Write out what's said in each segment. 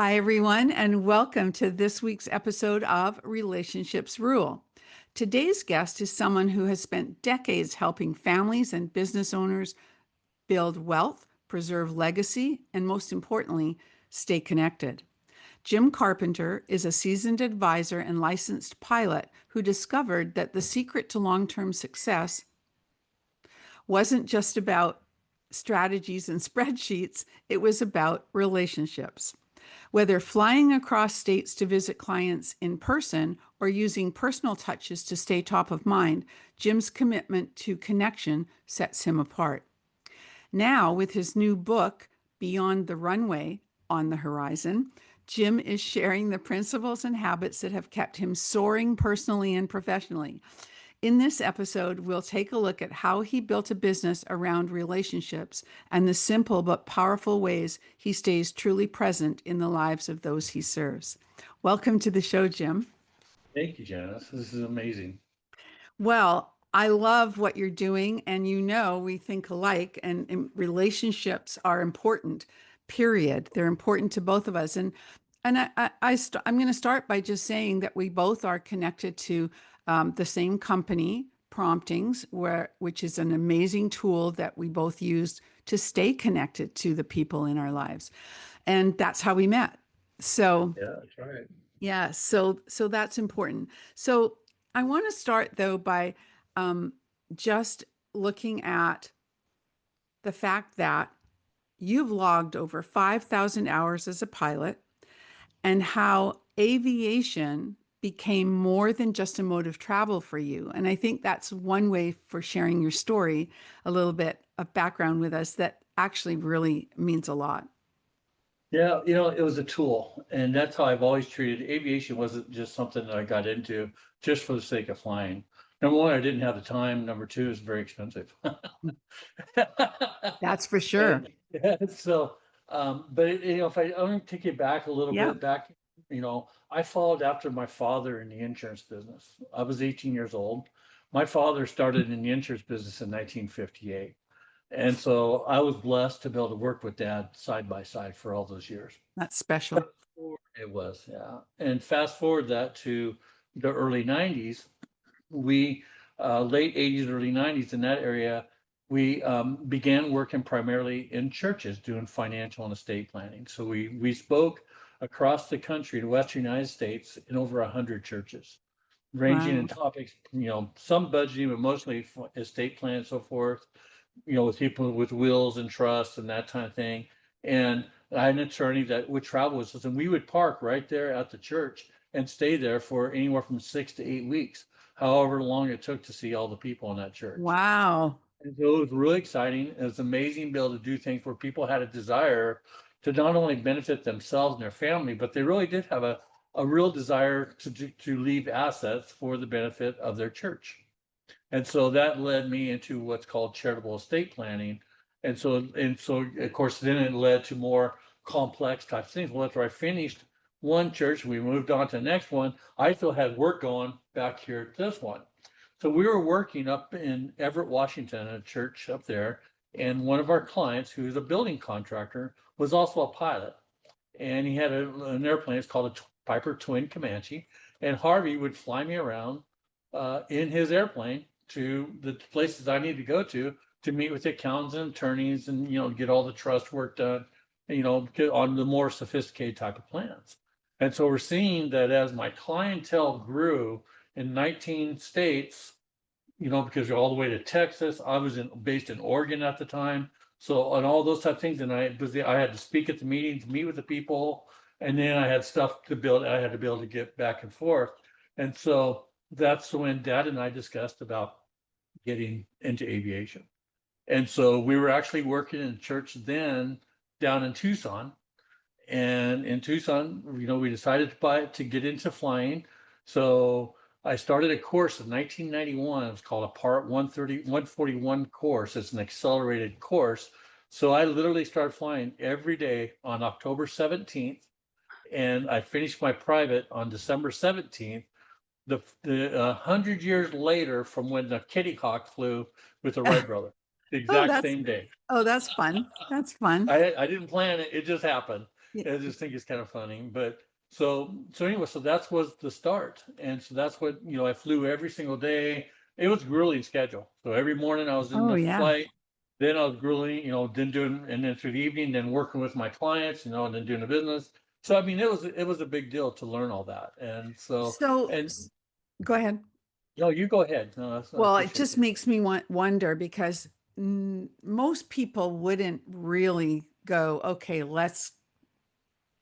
Hi, everyone, and welcome to this week's episode of Relationships Rule. Today's guest is someone who has spent decades helping families and business owners build wealth, preserve legacy, and most importantly, stay connected. Jim Carpenter is a seasoned advisor and licensed pilot who discovered that the secret to long-term success wasn't just about strategies and spreadsheets, it was about relationships. Whether flying across states to visit clients in person or using personal touches to stay top of mind, Jim's commitment to connection sets him apart. Now, with his new book, Beyond the Runway, on the horizon, Jim is sharing the principles and habits that have kept him soaring personally and professionally. In this episode, we'll take a look at how he built a business around relationships and the simple but powerful ways he stays truly present in the lives of those he serves. Welcome to the show, Jim. Thank you, Janice. This is amazing. Well, I love what you're doing, and we think alike, and relationships are important, period. They're important to both of us. I'm going to start by just saying that we both are connected to the same company, Promptings, which is an amazing tool that we both use to stay connected to the people in our lives. And that's how we met. So, Yeah, that's right. yeah, so that's important. So I want to start though by just looking at the fact that you've logged over 5,000 hours as a pilot and how aviation became more than just a mode of travel for you. And I think that's one way for sharing your story, a little bit of background with us that actually really means a lot. Yeah, it was a tool, and that's how I've always treated aviation. Wasn't just something that I got into just for the sake of flying. Number one, I didn't have the time. Number two, it's very expensive. That's for sure. And yeah, so, but if I want to take you back a little Yeah. bit back, I followed after my father in the insurance business. I was 18 years old. My father started in the insurance business in 1958. And so I was blessed to be able to work with dad side by side for all those years. That's special. It was, yeah. And fast forward that to the early 90s, we, late 80s, early 90s in that area, we began working primarily in churches doing financial and estate planning. So we spoke across the country, the Western United States, in over 100 churches, ranging in Wow. topics, some budgeting, but mostly estate plan and so forth, with people with wills and trusts and that kind of thing. And I had an attorney that would travel with us, and we would park right there at the church and stay there for anywhere from 6 to 8 weeks, however long it took to see all the people in that church. Wow. And so it was really exciting. It was amazing to be able to do things where people had a desire to not only benefit themselves and their family, but they really did have a real desire to leave assets for the benefit of their church. And so that led me into what's called charitable estate planning. And so of course then it led to more complex type things. Well, after I finished one church, we moved on to the next one. I still had work going back here at this one. So we were working up in Everett, Washington, at a church up there. And one of our clients, who is a building contractor, was also a pilot. And he had an airplane, it's called a Piper Twin Comanche. And Harvey would fly me around in his airplane to the places I need to go to meet with the accountants and attorneys and, get all the trust work done, get on the more sophisticated type of plans. And so we're seeing that as my clientele grew in 19 states, because you're all the way to Texas. I was based in Oregon at the time. So on all those type of things, and I had to speak at the meetings, meet with the people, and then I had stuff to build. I had to be able to get back and forth. And so that's when Dad and I discussed about getting into aviation. And so we were actually working in church then down in Tucson. And in Tucson, we decided to get into flying. So I started a course in 1991. It was called a Part 141 course. It's an accelerated course. So I literally started flying every day on October 17th. And I finished my private on December 17th, the 100 years later from when the Kitty Hawk flew with the Wright brother, the Oh, exact that's same day. that's fun. That's fun. I didn't plan it; it just happened. Yeah. I just think it's kind of funny. But so anyway, so that was the start. And so that's what, I flew every single day. It was grueling schedule. So every morning I was in Oh, the yeah. flight, then I was grueling, then doing, and then through the evening, then working with my clients, and then doing the business. So I mean, it was a big deal to learn all that. And so, So and go ahead. no, you go ahead. No, I Well, it appreciate just you. makes me wonder because most people wouldn't really go, okay, let's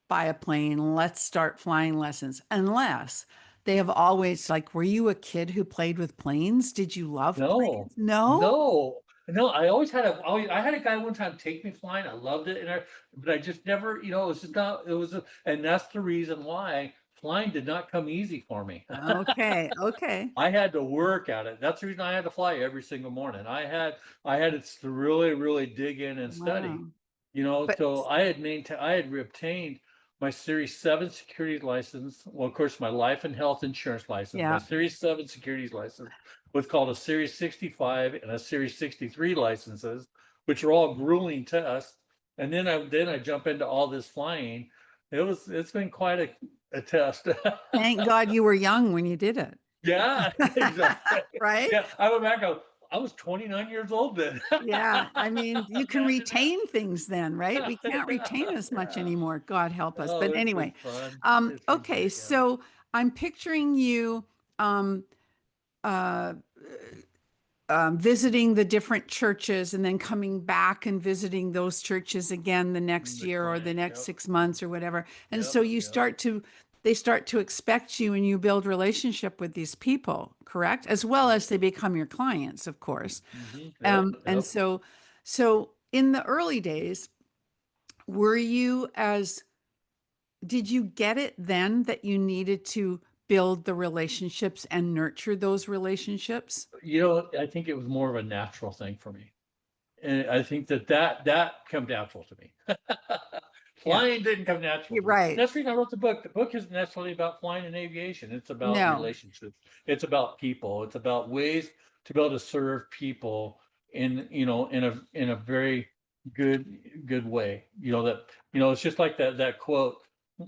buy a plane, let's start flying lessons, unless they have always, like, were you a kid who played with planes? Did you love No, planes? No? no, no. I had a guy one time take me flying. I loved it, but I just never, it was just not. And that's the reason why flying did not come easy for me. Okay. Okay. I had to work at it. That's the reason I had to fly every single morning. I had to really, really dig in and study. Wow. But So I had obtained my Series 7 securities license. Well, of course, my life and health insurance license, my yeah, Series 7 securities license, what's called a Series 65 and a Series 63 licenses, which are all grueling tests. And then I jump into all this flying. It's been quite a test. thank God you were young when you did it, Yeah, exactly. right? Yeah, I went back. I was 29 years old then. Yeah, I mean, you can Imagine that. retain things then, right? We can't retain as much Yeah. anymore. God help us. Oh, But it's been anyway, fun. It's been okay, great. Yeah. so I'm picturing you um, uh, visiting the different churches and then coming back and visiting those churches again the next The year or the clients. next Yep. 6 months or whatever. And Yep. so Yep. they start to expect you and you build relationship with these people, correct? As well Yep. as they become your clients, of course. Yep. And Yep. so in the early days, were you as, did you get it then that you needed to build the relationships and nurture those relationships? I think it was more of a natural thing for me. And I think that came natural to me. Yeah, Flying didn't come natural you're to me. right. That's the reason I wrote the book. The book isn't necessarily about flying and aviation. It's about No, relationships. It's about people. It's about ways to be able to serve people in a very good way. It's just like that quote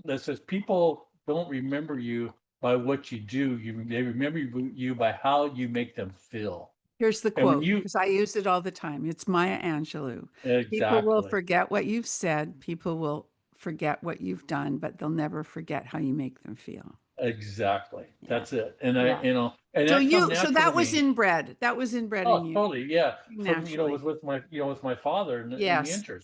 that says people don't remember you by what you do. They remember you by how you make them feel. here's the And when quote you because I use it all the time. It's Maya Angelou. People will exactly. forget what you've said, people will forget what you've done, but they'll never forget how you make them feel. Exactly. Yeah. That's it. And Yeah. and So that come you, so natural to that was me. inbred. That was inbred in Oh, you totally. Yeah. From, naturally. with my father in the Yes. industry.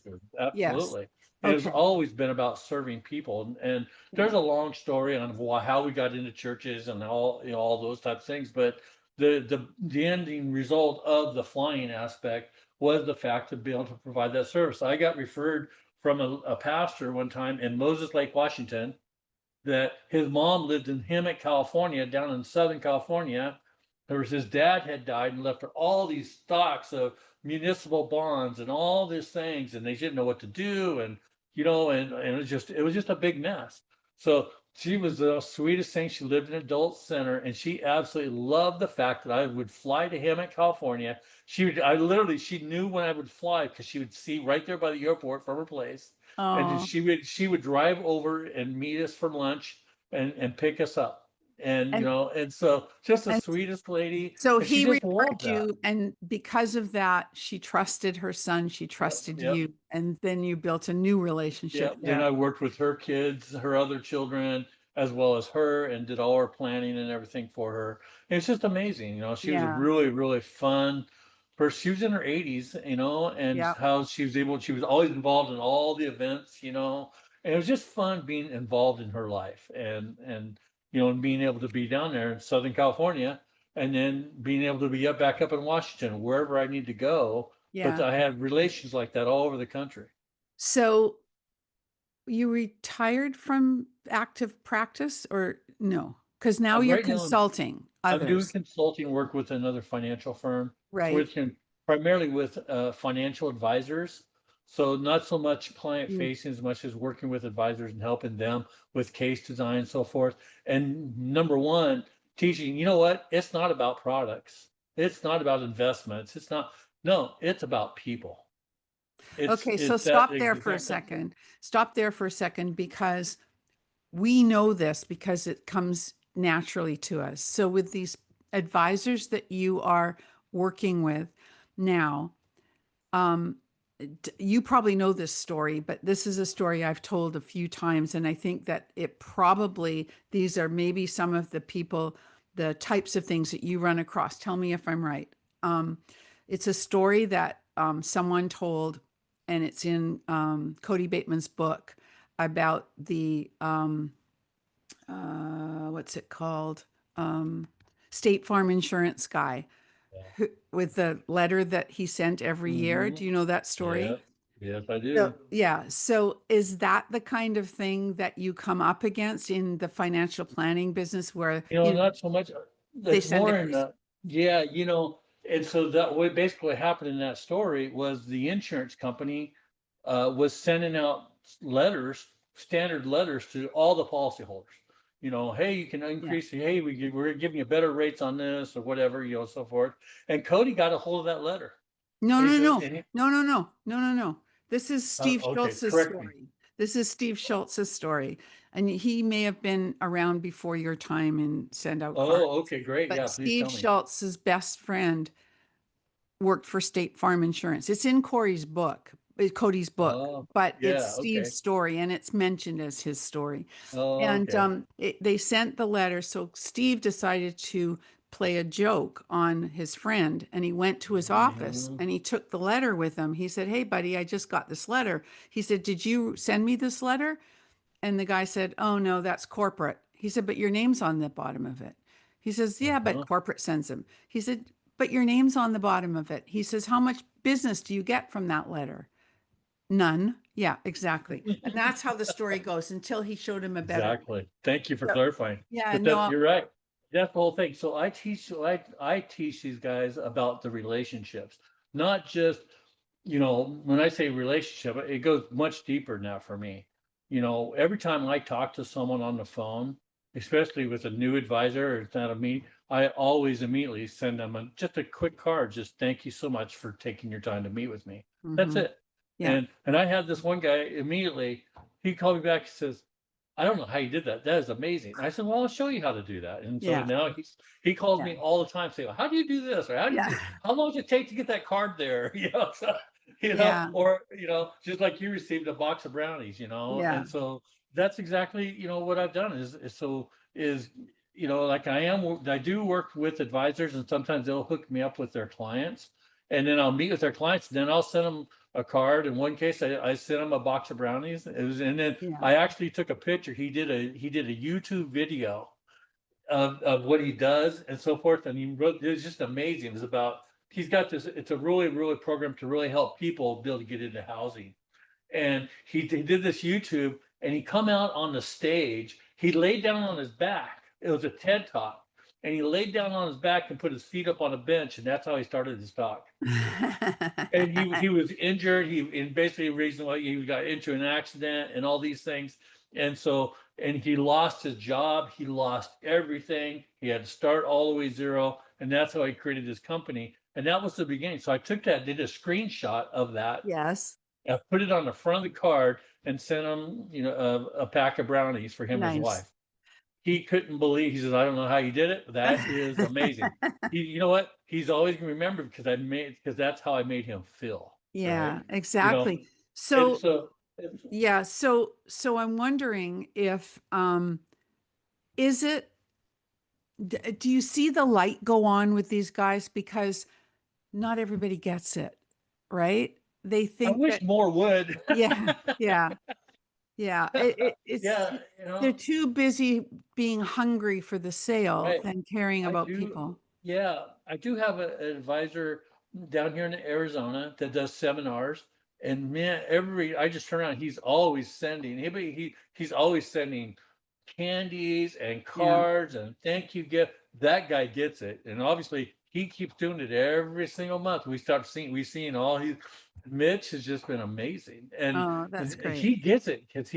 Yes. Absolutely. And it's Okay. always been about serving people. And Yeah. there's a long story on how we got into churches and all those types of things. But the ending result of the flying aspect was the fact of being able to provide that service. I got referred from a pastor one time in Moses Lake, Washington, that his mom lived in Hemet, California, down in Southern California. His dad had died and left her all these stocks of municipal bonds and all these things, and they didn't know what to do, and it was just a big mess. So she was the sweetest thing. She lived in an adult center, and she absolutely loved the fact that I would fly to Hemet, California. She knew when I would fly because she would see right there by the airport from her place, and then Oh, she would drive over and meet us for lunch and pick us up. And and and so just the and sweetest lady, so and she he just loved referred that. you, and because of that, she trusted her son, she Yep, trusted yep, you, and then you built a new relationship yep. Then there. I worked with her kids, her other children, as well as her, and did all her planning and everything for her. And it's just amazing. She was a Yeah. really, really fun person. She was in her 80s, and Yeah. how she was always involved in all the events. And it was just fun being involved in her life and being able to be down there in Southern California and then being able to be back up in Washington, wherever I need to go. But Yeah. I had relations like that all over the country. So you retired from active practice or no? Because now you're Right now, consulting I'm doing others, consulting work with another financial firm, right? with him primarily with financial advisors. So not so much client Mm. facing as much as working with advisors and helping them with case design and so forth. And number one, teaching, you know what? It's not about products. It's not about investments. It's not, no, it's about people. Okay, so It's that stop there for a exact thing. second. Stop there for a second because we know this because it comes naturally to us. So with these advisors that you are working with now, you probably know this story, but this is a story I've told a few times. And I think that it probably, these are maybe some of the people, the types of things that you run across. Tell me if I'm right. It's a story that someone told, and it's in Cody Bateman's book about the, what's it called? State Farm insurance guy Yeah. with the letter that he sent every year. Hmm. Do you know that story? Yeah. Yes, I So, do. yeah. So is that the kind of thing that you come up against in the financial planning business where, Not so much. they That's send more in every, the, yeah, and so that what basically happened in that story was the insurance company was sending out letters, standard letters to all the policyholders. Hey, you can yeah. increase, hey, we're giving you better rates on this or whatever, so forth. And Cody got a hold of that letter. No, And he no, said, no, no, no, no, no, no, no. This is Steve okay, Schultz's correct me. story. This is Steve Schultz's story. And he may have been around before your time and send out cards. Oh, okay, great. But Yeah, please Steve tell me. Schultz's best friend worked for State Farm Insurance. It's in Cody's book, Oh, but it's yeah, Steve's okay. story and it's mentioned as his story. Oh, And okay. they sent the letter. So Steve decided to play a joke on his friend and he went to his office Mhm. and he took the letter with him. He said, "Hey, buddy, I just got this letter." He said, "Did you send me this letter?" And the guy said, "Oh, no, that's corporate." He said, "But your name's on the bottom of it." He says, "Yeah, but Uh-huh. corporate sends them." He said, "But your name's on the bottom of it." He says, "How much business do you get from that letter?" "None." Yeah, exactly. And that's how the story goes until he showed him a better way. Exactly. Thank you for So, clarifying. yeah, But that's, no, you're right. That's the whole thing. So I teach these guys about the relationships, not just, when I say relationship, it goes much deeper now for me. Every time I talk to someone on the phone, especially with a new advisor or it's not a me, I always immediately send them just a quick card. Just thank you so much for taking your time to meet with me. That's hmm it. yeah, And I had this one guy immediately, he called me back, he says, I don't know how you did that. That is amazing. I said, well, I'll show you how to do that. And so yeah, now he calls yeah, me all the time saying, well, how do you do this? Or yeah, how long does it take to get that card there? yeah, Or, just like you received a box of brownies, yeah, and so that's exactly, what I've done is, like I do work with advisors and sometimes they'll hook me up with their clients and then I'll meet with their clients. Then I'll send them a card. In one case, I sent him a box of brownies. And then yeah. I actually took a picture. He did a YouTube video of what he does and so forth. And he wrote, it was just amazing. He's got this, it's a really, really program to really help people be able to get into housing. And he did this YouTube and he come out on the stage. He laid down on his back. It was a TED talk. And he laid down on his back and put his feet up on a bench. And that's how he started his talk. And he was injured. And basically the reason why he got into an accident and all these things. And he lost his job. He lost everything. He had to start all the way zero. And that's how he created his company. And that was the beginning. So I took that, did a screenshot of that, Yes, I put it on the front of the card and sent him, a pack of brownies for him and his nice. wife. He couldn't believe. He says, "I don't know how you did it. But that is amazing." You know what? He's always gonna remember because that's how I made him feel, right? Yeah, You know, exactly. and So, so yeah, so I'm wondering if is it do you see the light go on with these guys because not everybody gets it, right? They I think wish that more would. yeah, yeah, yeah. It's Yeah, they're too busy being hungry for the sale right. than caring I about do, people. yeah, I do have an advisor down here in Arizona that does seminars. And man, I just turn around, he's always sending candies and Yeah. cards and thank you gift. That guy gets it. And obviously he keeps doing it every single month. We've seen all Mitch has just been amazing. And Oh, that's great. he gets it because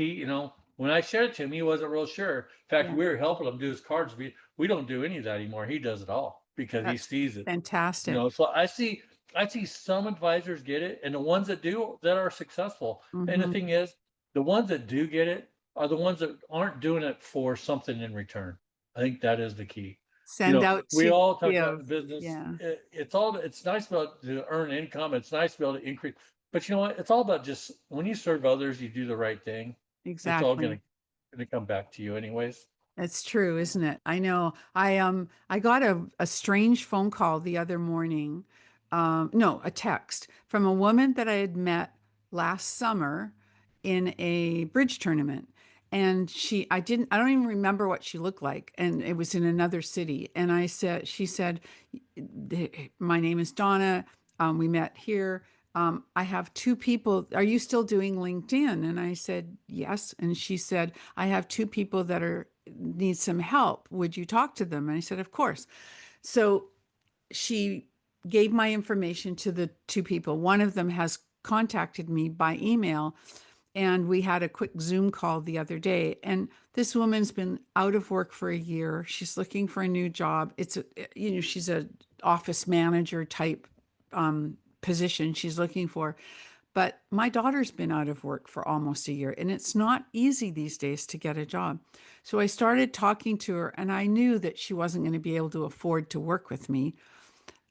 when I shared it to him, he wasn't real sure. In fact, Yeah, we were helping him do his cards. We don't do any of that anymore. He does it all because he that's sees it. fantastic. So I see I see some advisors get it, and the ones that do that are successful. And the Mhm. thing is, the ones that do get it are the ones that aren't doing it for something in return. I think that is the key. Send out We to all talk give. about business. Yeah, It's nice about to earn income. It's nice to be able to increase, but you know what? It's all about just when you serve others, you do the right thing. It's all exactly. gonna come back to you anyways. It's true, isn't it? I know. I got a strange phone call the other morning. No, a text from a woman that I had met last summer in a bridge tournament. And I don't even remember what she looked like. And it was in another city. And she said, my name is Donna. We met here. I have two people. Are you still doing LinkedIn? And I said, yes. And she said, I have two people that need some help. Would you talk to them? And I said, of course. So she gave my information to the two people. One of them has contacted me by email, and we had a quick Zoom call the other day. And this woman's been out of work for a year. She's looking for a new job. She's a office manager type position she's looking for. But my daughter's been out of work for almost a year, and it's not easy these days to get a job. So I started talking to her, and I knew that she wasn't going to be able to afford to work with me.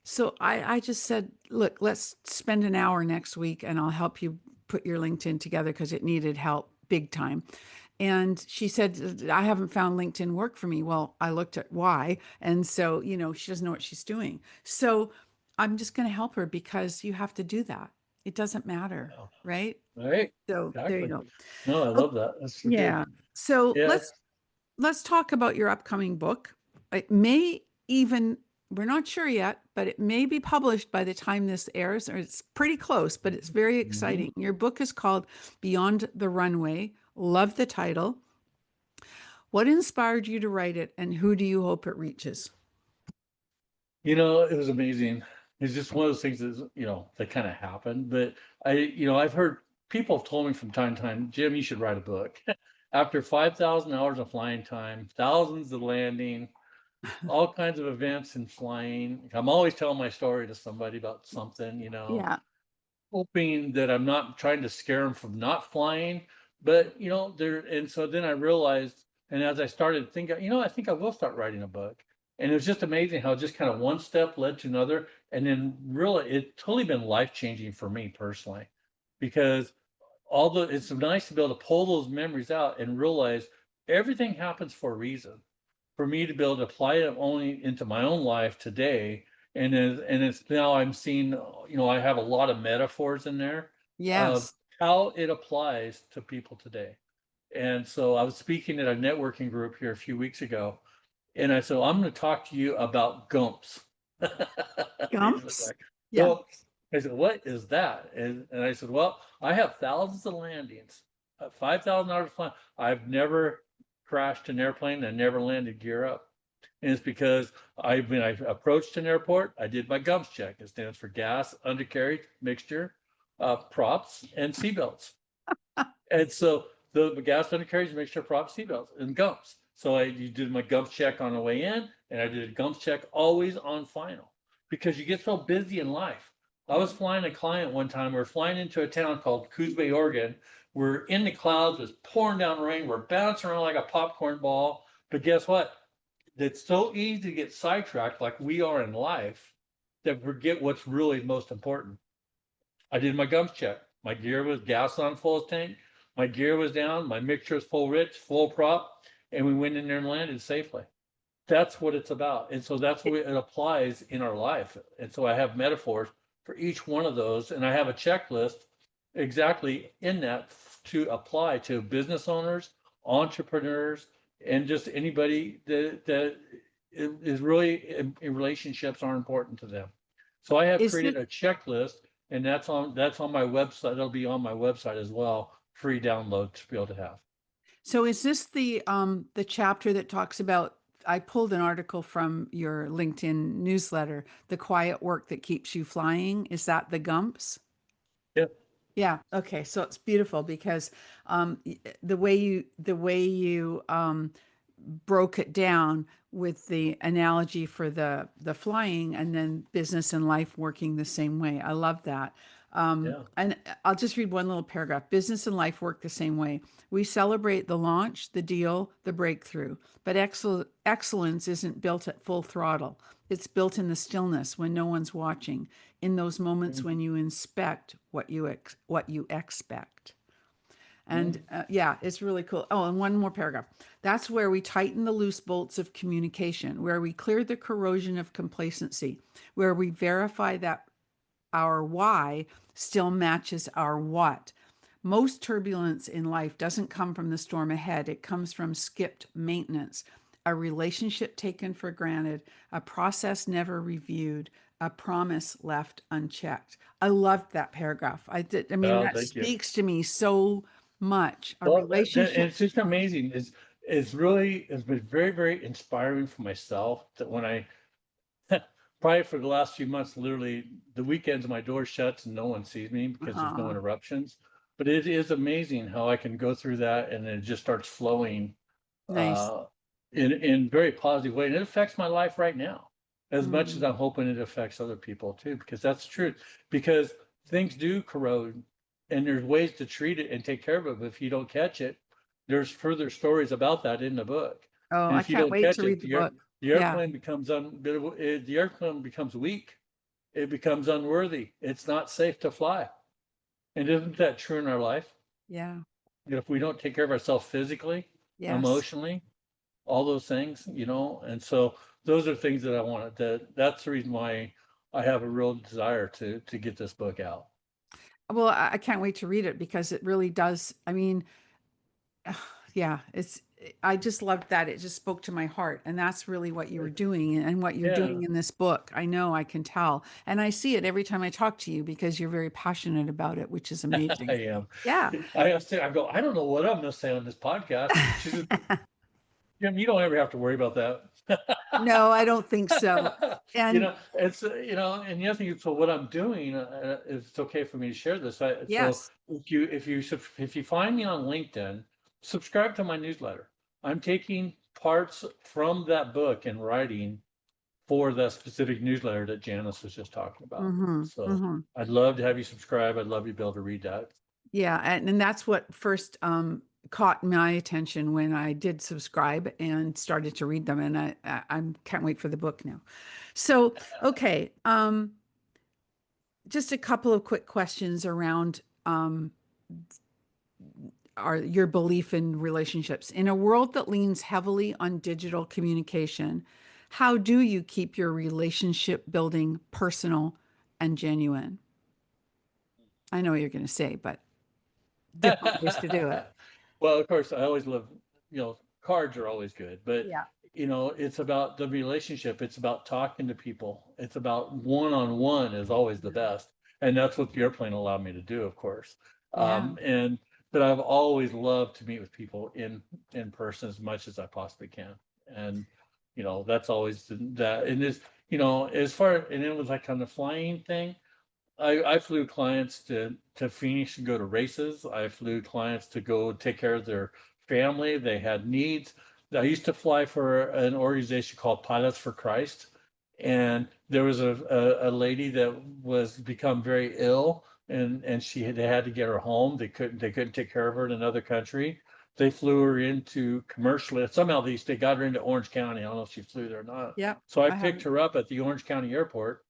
So I just said, look, let's spend an hour next week and I'll help you put your LinkedIn together because it needed help big time. And she said, I haven't found LinkedIn work for me. Well, I looked at why. And so, she doesn't know what she's doing. So I'm just going to help her because you have to do that. It doesn't matter, Yeah. right? All right. So there you Exactly. go. No, I Oh, love that. That's so good. yeah. So Yeah. let's talk about your upcoming book. It may even, we're not sure yet, but it may be published by the time this airs, or it's pretty close, but it's very Mhm. exciting. Your book is called Beyond the Runway. Love the title. What inspired you to write it, and who do you hope it reaches? It was amazing. It's just one of those things that kind of happened. But I've heard people have told me from time to time, Jim, you should write a book. After 5,000 hours of flying time, thousands of landing, all kinds of events in flying. I'm always telling my story to somebody about something, Yeah. hoping that I'm not trying to scare them from not flying. But and so then I realized, and as I started thinking, I think I will start writing a book. And it was just amazing how just kind of one step led to another. And then really it's totally been life changing for me personally. Because although it's nice to be able to pull those memories out and realize everything happens for a reason. For me to be able to apply it only into my own life today, it's now I'm seeing, I have a lot of metaphors in there of Yes. how it applies to people today. And so I was speaking at a networking group here a few weeks ago, and I said, I'm going to talk to you about GUMPS. These look Gumps. like Yeah. GUMPS. I said, what is that? And I said, well, I have thousands of landings, 5,000 hours of flying. I've never crashed an airplane and never landed gear up. And it's because when I approached an airport, I did my GUMPS check. It stands for gas, undercarriage, mixture, props, and seatbelts. And so the gas undercarriage, mixture, props, seatbelts, and GUMPS. So you did my GUMPS check on the way in, and I did a GUMPS check always on final because you get so busy in life. I was flying a client one time. We were flying into a town called Coos Bay, Oregon. We're in the clouds, it's pouring down rain. We're bouncing around like a popcorn ball. But guess what? It's so easy to get sidetracked like we are in life that we forget what's really most important. I did my GUMPS check. My gear was gas on full tank. My gear was down. My mixture was full rich, full prop, and we went in there and landed safely. That's what it's about. And so that's what it applies in our life. And so I have metaphors for each one of those. And I have a checklist exactly in that to apply to business owners, entrepreneurs, and just anybody that is really in relationships are important to them. So I have Is created it a checklist, and that's on my website. It'll be on my website as well, free download to be able to have. So is this the chapter that talks about, I pulled an article from your LinkedIn newsletter, the quiet work that keeps you flying? Is that the Gumps? Yeah. Yeah. Okay. So it's beautiful because the way you broke it down with the analogy for the flying, and then business and life working the same way. I love that. Yeah. And I'll just read one little paragraph. Business and life work the same way. We celebrate the launch, the deal, the breakthrough, but excellence isn't built at full throttle. It's built in the stillness when no one's watching, in those moments when you inspect what you expect. And Mhm. yeah, it's really cool. Oh, and one more paragraph. That's where we tighten the loose bolts of communication, where we clear the corrosion of complacency, where we verify that our why still matches our what. Most turbulence in life doesn't come from the storm ahead, it comes from skipped maintenance, a relationship taken for granted, a process never reviewed, a promise left unchecked. I loved that paragraph. I mean, Oh, that thank you. speaks to me so much. A Well, relationship. it's just amazing. It's been very, very inspiring for myself that when I probably for the last few months, literally the weekends my door shuts and no one sees me because there's no Uh, interruptions. But it is amazing how I can go through that and it just starts flowing nice. uh, in very positive way, and it affects my life right now as much as Mm, I'm hoping it affects other people too, because that's the truth. Because things do corrode, and there's ways to treat it and take care of it. But if you don't catch it, there's further stories about that in the book. oh, And I if you can't don't wait catch to it, read the book. the Yeah. airplane becomes the airplane becomes weak. It becomes unworthy. It's not safe to fly. And isn't that true in our life? Yeah. If we don't take care of ourselves physically, Yes. emotionally, all those things, and so those are things that I wanted that's the reason why I have a real desire to get this book out. Well, I can't wait to read it because it really does. I mean, yeah, I just loved that. It just spoke to my heart. And that's really what you were doing and what you're Yeah, doing in this book. I know, I can tell. And I see it every time I talk to you because you're very passionate about it, which is I amazing. am. Yeah. I go, I don't know what I'm gonna say on this podcast. She says, Jim, you don't ever have to worry about No, I don't think so. that. And It's and the other thing is, so what I'm doing, is it's okay for me to share this. So yes. if you find me on LinkedIn, subscribe to my newsletter. I'm taking parts from that book and writing for that specific newsletter that Janice was just talking about. Hmm. So Hmm. I'd love to have you subscribe. I'd love you to be able to read that. Yeah, and that's what first caught my attention when I did subscribe and started to read them, and I can't wait for the book now. So, okay, just a couple of quick questions around your belief in relationships. In a world that leans heavily on digital communication, how do you keep your relationship building personal and genuine? I know what you're going to say, but different ways to do it. Well, of course, I always love, cards are always good, but Yeah. it's about the relationship. It's about talking to people. It's about one-on-one is always the best. And that's what the airplane allowed me to do, of course. Yeah. And but I've always loved to meet with people in person as much as I possibly can. And that's always that. And this, as far and it was like on the flying thing. I flew clients to Phoenix to go to races. I flew clients to go take care of their family. They had needs. I used to fly for an organization called Pilots for Christ, and there was a lady that was become very ill, and they had to get her home. They couldn't take care of her in another country. They flew her into commercially. Somehow they got her into Orange County. I don't know if she flew there or not. Yep. So I I have. picked her up at the Orange County airport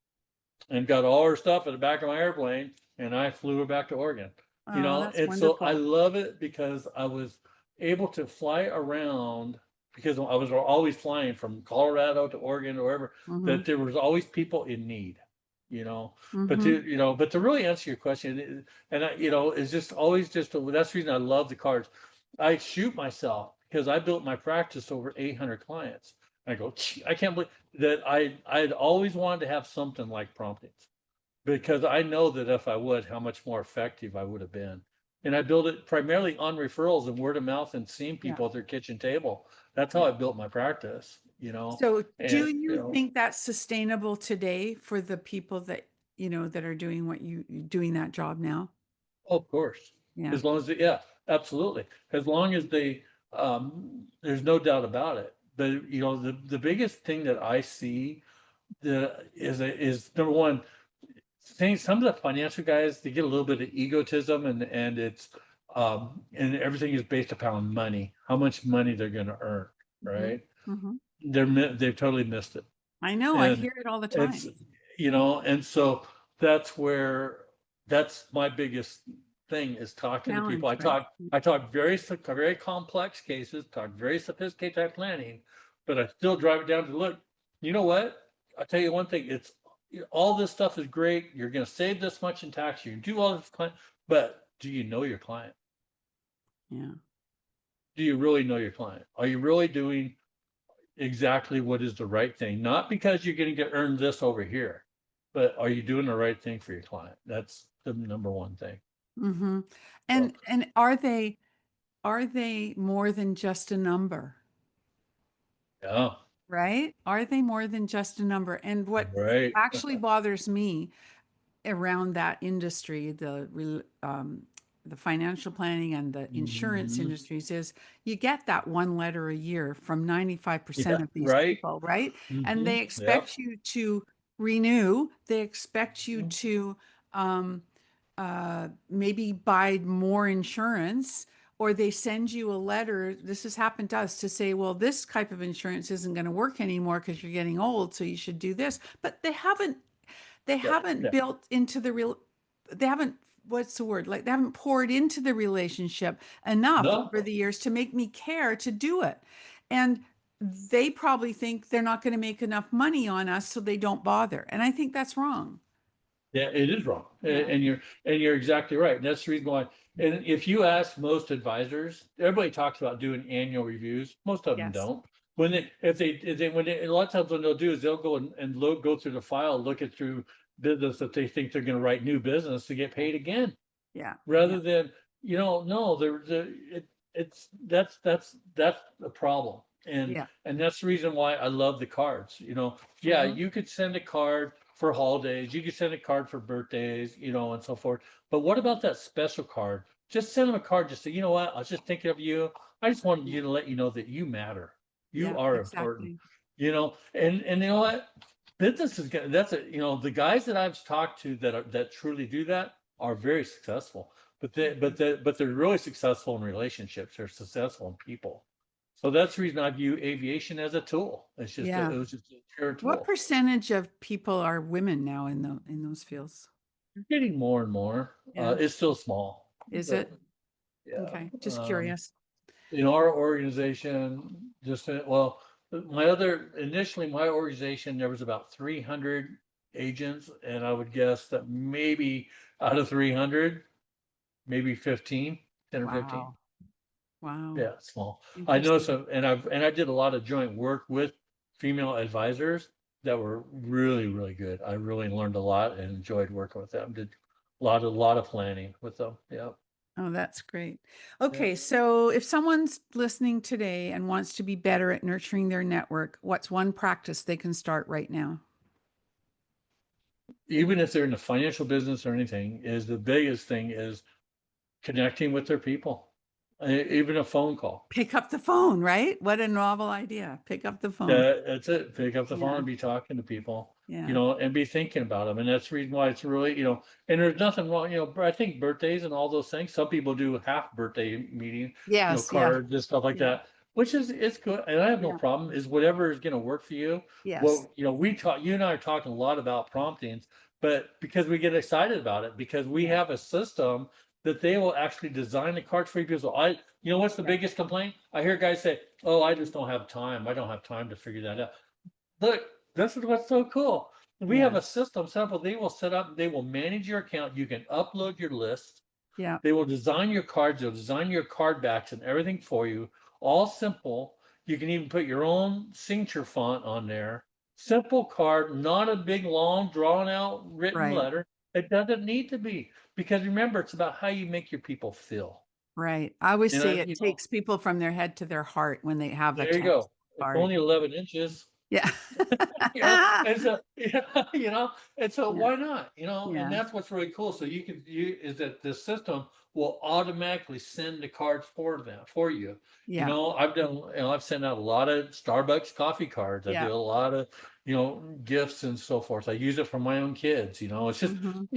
and got all her stuff in the back of my airplane, and I flew her back to Oregon. Oh, that's And so I wonderful. love it because I was able to fly around because I was always flying from Colorado to Oregon or wherever, Hmm. that there was always people in need, you know. Hmm. But to really answer your question, and it's just always that's the reason I love the cards. I shoot myself because I built my practice over 800 clients. I go, "Gee, I can't believe that I'd always wanted to have something like promptings because I know that if I would, how much more effective I would have been. And I built it primarily on referrals and word of mouth and seeing Yeah. people at their kitchen table. That's how Yeah. I built my practice. So, do And you think that's sustainable today for the people that, that are doing doing that job now? of course, Yeah. as long as yeah, absolutely. As long as there's no doubt about it. but you know, the biggest thing that I see is number one, things, some of the financial guys, they get a little bit of egotism, and it's and everything is based upon money, how much money they're going to earn, Hmm. right? Hmm. They've totally missed it. I know. I And hear it all the it's, time. you know, and so that's where, that's my biggest thing, is talking to people. Challenge, right? I talk very complex cases, talk very sophisticated type planning, but I still drive it down to, look, you know what? I'll tell you one thing, it's, all this stuff is great. You're going to save this much in tax. You can do all this, but do you know your client? Yeah. Do you really know your client? Are you really doing exactly what is the right thing? Not because you're going to get earned this over here, but are you doing the right thing for your client? That's the number one thing. Hmm. So, And are they more than just a number? yeah, Right? Are they more than just a number? And what right. actually bothers me around that industry, the financial planning and the insurance Mhm. industries, is you get that one letter a year from 95% Yeah, of these right. people, right? And Hmm. they Yep. expect you to renew, they expect you to um, maybe buy more insurance, or they send you a letter. This has happened to us, to say, well, this type of insurance isn't going to work anymore because you're getting old, so you should do this. But they Yeah, haven't yeah. built into the real, they haven't, what's the word, like they haven't poured into the relationship enough No, over the years to make me care to do it. And they probably think they're not going to make enough money on us, so they don't bother, and I think that's wrong. yeah, it is wrong. Yeah. And you're exactly right. And that's the reason why. And if you ask most advisors, everybody talks about doing annual reviews. Most of them Yes. don't. When they, if they, when they, a lot of times what they'll do is they'll go and go through the file, look it through business that they think they're going to write new business to get paid again, Yeah. Yeah. rather than, you know, no, it's, that's the problem. Yeah. And that's the reason why I love the cards. You know, yeah, Hmm. you could send a card for holidays, you could send a card for birthdays, you know, and so forth. But what about that special card? Just send them a card, just say, you know what, I was just thinking of you. I just wanted Yeah. you to let you know that you matter. You Yeah. are important. Exactly. You know, and you know what? Business is gonna, that's it, you know, the guys that I've talked to that are, that truly do that are very successful. But they're really successful in relationships. They're successful in people. So that's the reason I view aviation as a tool. Yeah. It was just a pure What tool. percentage of people are women now in those fields? You're getting more and more. Yeah. It's still small, Is but it? yeah. Okay. Just curious. In our organization, just well, initially my organization, there was about 300 agents, and I would guess that maybe out of 300, maybe 15, 10 or 15. Wow. Wow. Yeah, small. I know Interesting. some, and I did a lot of joint work with female advisors that were really, really good. I really learned a lot and enjoyed working with them. Did a lot of planning with them. Yeah. Oh, that's great. Yeah. Okay, so if someone's listening today and wants to be better at nurturing their network, what's one practice they can start right now? Even if they're in the financial business or anything, is the biggest thing is connecting with their people. Even a phone call. Pick up the phone, right? What a novel idea. Pick up the phone. That's it. Pick up the phone Yeah, and be talking to people, you yeah. know, and be thinking about them. And that's the reason why it's really, you know, and there's nothing wrong, you know, but I think birthdays and all those things, some people do half birthday meeting, you know, Yes, yeah, cards and stuff like yeah, that, which is, it's good. And I have no yeah. problem, is whatever is going to work for you. Yes, Well, you know, you and I are talking a lot about promptings, but because we get excited about it, because we yeah, have a system that they will actually design the cards for you. Because you know, what's the yeah, biggest complaint? I hear guys say, "Oh, I just don't have time. I don't have time to figure that out." Look, this is what's so cool. We have a yes, system sample. They will set up, they will manage your account. You can upload your list. yeah, They will design your cards. They'll design your card backs and everything for you. All simple. You can even put your own signature font on there. Simple card, not a big, long, drawn out written right, letter. It doesn't need to be, because remember, it's about how you make your people feel. right. I always And say it you know, takes people from their head to their heart when they have a there you text go. It's card. only 11 inches. Yeah. And so, yeah, and so Yeah. why not, and Yeah. that's what's really cool. So is that the system will automatically send the cards for them for you. Yeah. I've sent out a lot of Starbucks coffee cards. I Yeah. do a lot of, gifts and so forth. I use it for my own kids. Mhm.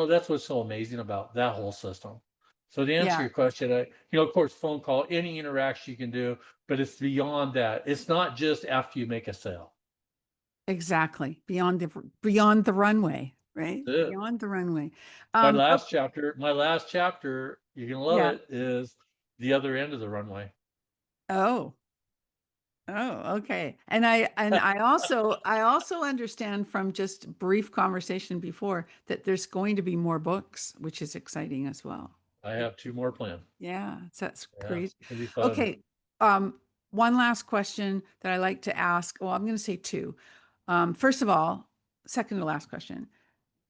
That's what's so amazing about that whole system. So to answer Yeah. your question, of course, phone call, any interaction you can do, but it's beyond that. It's not just after you make a sale. Exactly. Beyond the runway, right? That's it. Beyond the runway. My Oh, last chapter, you're gonna love yeah. it, is the other end of the runway. Oh. Oh, okay. And I also understand from just brief conversation before that there's going to be more books, which is exciting as well. I have two more planned. Yeah, that's Yeah, great. it'll be fun. Okay. Um, One last question that I like to ask. Well, I'm going to say two. First of all, second to last question.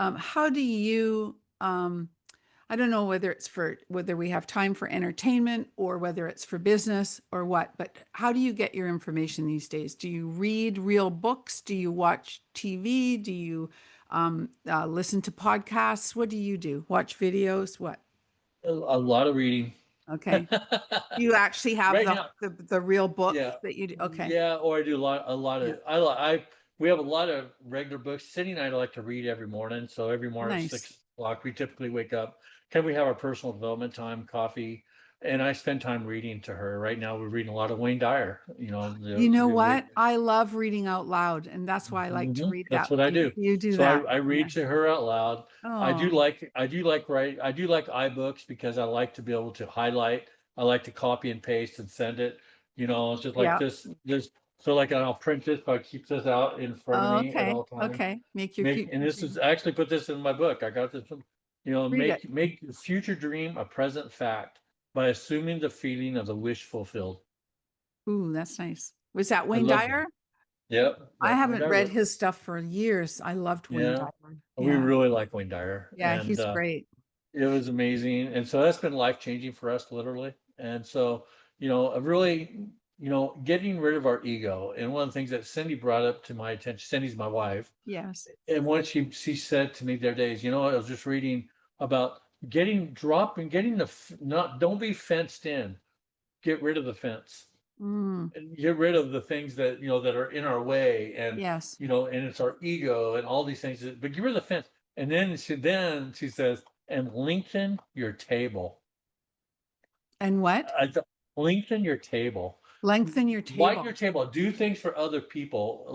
How do you, I don't know whether we have time for entertainment or whether it's for business or what, but how do you get your information these days? Do you read real books? Do you watch TV? Do you listen to podcasts? What do you do? Watch videos? What? A lot of reading. Okay. You actually have Right the now, the real book yeah, that you do. Okay. yeah, or I do a lot Yeah. of, we have a lot of regular books. Cindy and I like to read every morning. So every morning at Nice. 6 o'clock, we typically wake up. Can we have our personal development time, coffee? And I spend time reading to her. Right now, we're reading a lot of Wayne Dyer. You know what? I love reading out loud, and that's why I like to Mhm. read That's that. what I Do you, do. do you do So that? I read Yeah. to her out loud. Oh, I do like iBooks because I like to be able to highlight. I like to copy and paste and send it. It's just like yeah. this. So like I'll print this, so I keep this out in front of Oh, me at okay. all times. Okay. Make your future And this is dream. I actually put this in my book. I got this from, Read it. make your future dream a present fact by assuming the feeling of the wish fulfilled. Ooh, that's nice. Was that I Wayne love that. Dyer? Yep, I that's Wayne haven't Dyer read book. his stuff for years. I loved Wayne Yeah, Dyer. we Yeah. really like Wayne Dyer, Yeah, and he's great. it was amazing. And so that's been life changing for us, literally. And so, really, getting rid of our ego. And one of the things that Cindy brought up to my attention, Cindy's my wife, Yes. and what she said to me the other day is, I was just reading about getting not, don't be fenced in, get rid of the fence. Mm, And get rid of the things that that are in our way, and yes. and it's our ego and all these things, but get rid of the fence. And then she says, and lengthen your table. And what? Lengthen your table, Lengthen your lighten your table. table, do things for other people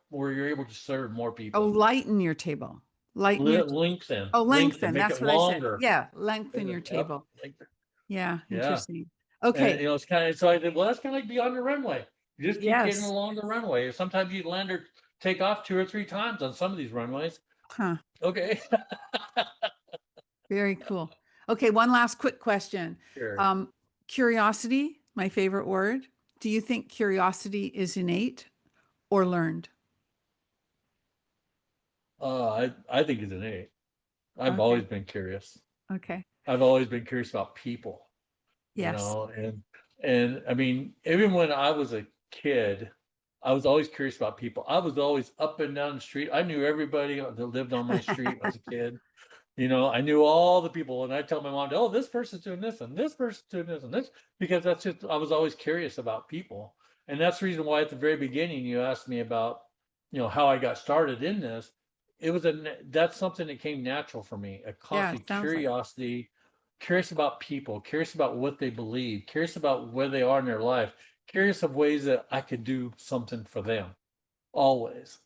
where you're able to serve more Oh, people. lighten your table. Lighten your, Lengthen, oh, lengthen. make That's it what I said. longer. Yeah. Lengthen your Yep, table. Yeah. yeah. Interesting. And Okay. it's kind of, so I did, well, that's kind of like Beyond the Runway. You just keep getting Yes. along the runway. Sometimes you land or take off 2 or 3 times on some of these runways. Huh. Okay. Very cool. Okay, one last quick question. Sure. Um, Curiosity, my favorite word. Do you think curiosity is innate or learned? I think it's an eight. I've Okay. always been curious. Okay. I've always been curious about people, Yes. and I mean, even when I was a kid, I was always curious about people. I was always up and down the street. I knew everybody that lived on my street when I was a kid. I knew all the people, and I tell my mom, "Oh, this person's doing this, and this person's doing this, and this," because that's just I was always curious about people, and that's the reason why at the very beginning you asked me about, how I got started in this. That's something that came natural for me, a Yeah, constant it sounds like. curiosity, curious about people, curious about what they believe, curious about where they are in their life, curious of ways that I could do something for them. Always,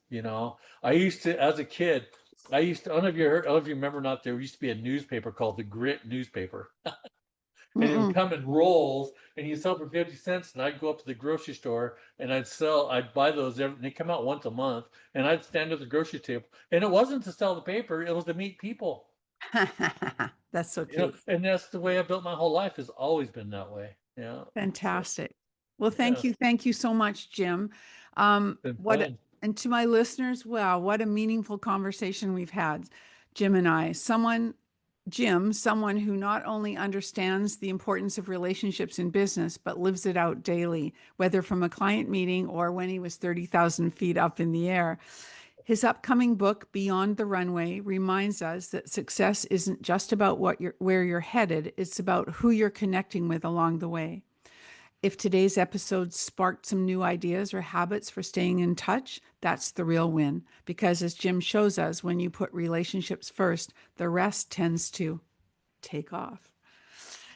I used to, as a kid, I don't know if I don't know if you remember or not, there used to be a newspaper called the Grit newspaper, and it would Mm-mm. come in rolls, and you sell for 50 cents. And I'd go up to the grocery store and I'd buy those, they come out once a month, and I'd stand at the grocery table. And it wasn't to sell the paper, it was to meet people, That's so cute. and that's the way I built my whole life, has always been that way. Yeah. So, Fantastic. Well, thank yeah, you. Thank you so much, Jim. been What, fun. and to my listeners, wow, what a meaningful conversation we've had, Jim and I. Someone Jim, someone who not only understands the importance of relationships in business, but lives it out daily, whether from a client meeting or when he was 30,000 feet up in the air. His upcoming book, Beyond the Runway, reminds us that success isn't just about where you're headed, it's about who you're connecting with along the way. If today's episode sparked some new ideas or habits for staying in touch, that's the real win. Because as Jim shows us, when you put relationships first, the rest tends to take off.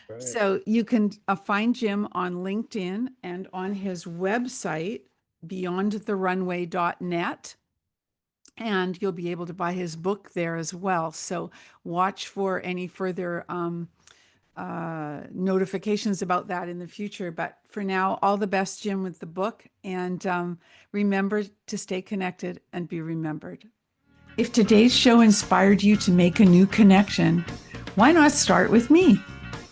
Right. So you can find Jim on LinkedIn and on his website, beyondtherunway.net. And you'll be able to buy his book there as well. So watch for any further notifications about that in the future. But for now, all the best, Jim, with the book. And remember to stay connected and be remembered. If today's show inspired you to make a new connection, why not start with me?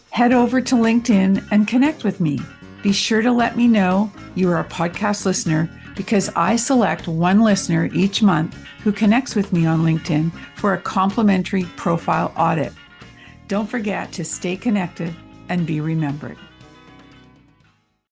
Head over to LinkedIn and connect with me. Be sure to let me know you are a podcast listener, because I select one listener each month who connects with me on LinkedIn for a complimentary profile audit. Don't forget to stay connected and be remembered.